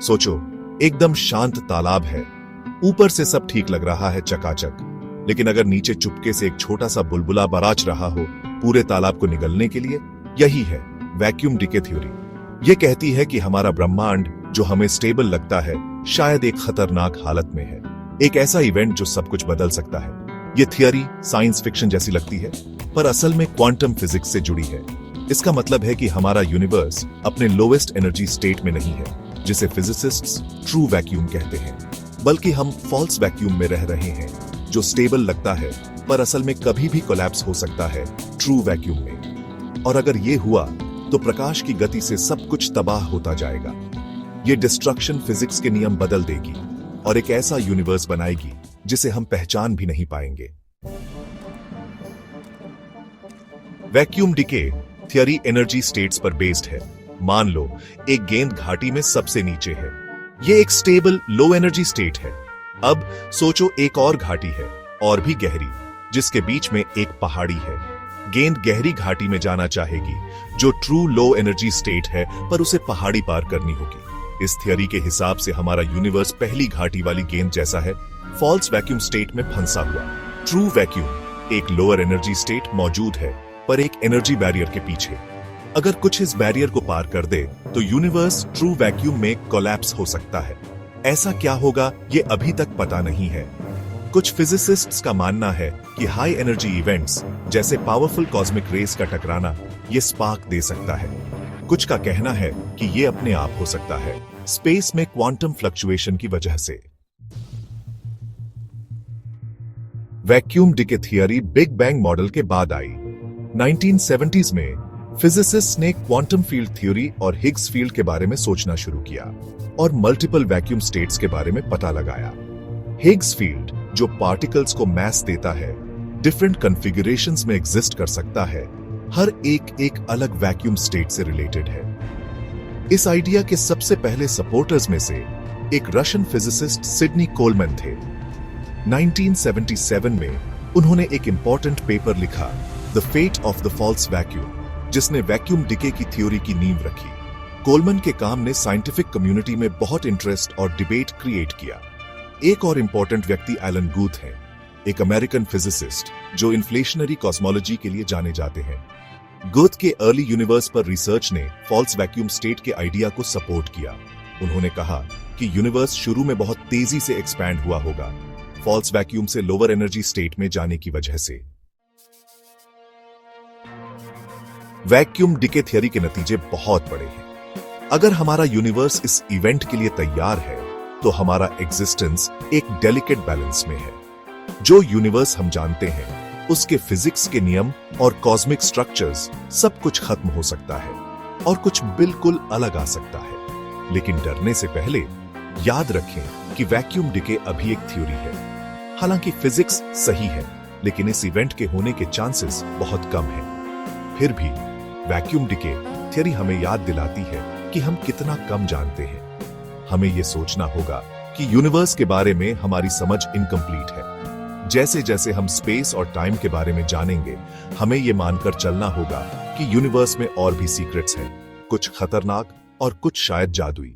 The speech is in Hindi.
सोचो, एकदम शांत तालाब है, ऊपर से सब ठीक लग रहा है चकाचक, लेकिन अगर नीचे चुपके से एक छोटा सा बुलबुला बराच रहा हो पूरे तालाब को निगलने के लिए, यही है वैक्यूम डिके थ्योरी। ये कहती है कि हमारा ब्रह्मांड जो हमें स्टेबल लगता है, शायद एक खतरनाक हालत में है, एक ऐसा इवेंट जो सब कुछ बदल सकता है। ये थियरी साइंस फिक्शन जैसी लगती है, पर असल में क्वांटम फिजिक्स से जुड़ी है। इसका मतलब है कि हमारा यूनिवर्स अपने लोवेस्ट एनर्जी स्टेट में नहीं है, जिसे फिजिसिस्ट्स ट्रू वैक्यूम कहते हैं, बल्कि हम फॉल्स वैक्यूम में रह रहे हैं, जो स्टेबल लगता है पर असल में कभी भी कोलैप्स हो सकता है ट्रू वैक्यूम में। और अगर ये हुआ तो प्रकाश की गति से सब कुछ तबाह होता जाएगा। ये डिस्ट्रक्शन फिजिक्स के नियम बदल देगी और एक ऐसा यूनिवर्स बनाएगी जिसे हम पहचान भी नहीं पाएंगे। Vacuum decay theory energy states पर बेस्ड है। मान लो एक गेंद घाटी में सबसे नीचे है, ये एक स्टेबल लो एनर्जी स्टेट है। अब सोचो एक और घाटी है, और भी गहरी, जिसके बीच में एक पहाड़ी है। गेंद गहरी घाटी में जाना चाहेगी, जो ट्रू लो एनर्जी स्टेट है, पर उसे पहाड़ी पार करनी होगी। इस थियरी के हिसाब से हमारा यूनिवर्स पहली घाटी वाली गेंद जैसा है, फॉल्स वैक्यूम स्टेट में फंसा हुआ। ट्रू वैक्यूम एक लोअर एनर्जी स्टेट मौजूद है, पर एक एनर्जी बैरियर के पीछे। अगर कुछ इस बैरियर को पार कर दे तो यूनिवर्स ट्रू वैक्यूम में कोलैप्स हो सकता है। ऐसा क्या होगा ये अभी तक पता नहीं है। कुछ फिजिसिस्ट्स का मानना है कि हाई एनर्जी इवेंट्स जैसे पावरफुल कॉस्मिक रेस का टकराना ये स्पार्क दे सकता है। कुछ का कहना है कि ये अपने आप हो सकता है, स्पेस में क्वांटम फ्लक्चुएशन की वजह से। Vacuum decay theory big bang model के बाद आई। 1970s में फिजिसिस्ट्स ने क्वांटम फील्ड थ्योरी और हिग्स फील्ड के बारे में सोचना शुरू किया और मल्टीपल वैक्यूम स्टेट्स के बारे में पता लगाया। हिग्स फील्ड जो पार्टिकल्स को मैस देता है, डिफरेंट कॉन्फ़िगरेशंस में एग्जिस्ट कर सकता है, हर एक अलग वैक्यूम स्टेट से रिलेटेड है। इस आइडिया के सबसे पहले सपोर्टर्स में से एक रशियन फिजिसिस्ट सिडनी कोलमैन थे। 1977 में उन्होंने एक इंपॉर्टेंट पेपर लिखा, the fate of the false vacuum, जिसने वैक्यूम डिके की थ्योरी की नींव रखी। कोलमैन के काम ने साइंटिफिक कम्युनिटी में बहुत इंटरेस्ट और डिबेट क्रिएट किया। एक और इंपॉर्टेंट व्यक्ति एलन गुथ हैं, एक अमेरिकन फिजिसिस्ट जो इन्फ्लेशनरी कॉस्मोलॉजी के लिए जाने जाते हैं। गुथ के अर्ली यूनिवर्स पर रिसर्च ने फॉल्स वैक्यूम स्टेट के आइडिया को सपोर्ट किया। उन्होंने कहा कि यूनिवर्स शुरू में बहुत तेजी से एक्सपैंड हुआ होगा, फॉल्स वैक्यूम से लोअर एनर्जी स्टेट में जाने की वजह से। वैक्यूम डिके थ्योरी के नतीजे बहुत बड़े हैं। अगर हमारा यूनिवर्स इस इवेंट के लिए तैयार है, तो हमारा एग्जिस्टेंस एक डेलिकेट बैलेंस में है। जो यूनिवर्स हम जानते हैं, उसके फिजिक्स के नियम और कॉस्मिक स्ट्रक्चर्स सब कुछ खत्म हो सकता है और कुछ बिल्कुल अलग आ सकता है। लेकिन डरने से पहले याद रखें कि वैक्यूम डिके अभी एक थ्योरी है। हालांकि फिजिक्स सही है, लेकिन इस इवेंट के होने के चांसेस बहुत कम हैं। फिर भी वैक्यूम डिके थ्योरी हमें याद दिलाती है कि हम कितना कम जानते हैं। हमें यह सोचना होगा कि यूनिवर्स के बारे में हमारी समझ इनकम्प्लीट है। जैसे जैसे हम स्पेस और टाइम के बारे में जानेंगे, हमें यह मानकर चलना होगा कि यूनिवर्स में और भी सीक्रेट्स हैं, कुछ खतरनाक और कुछ शायद जादुई।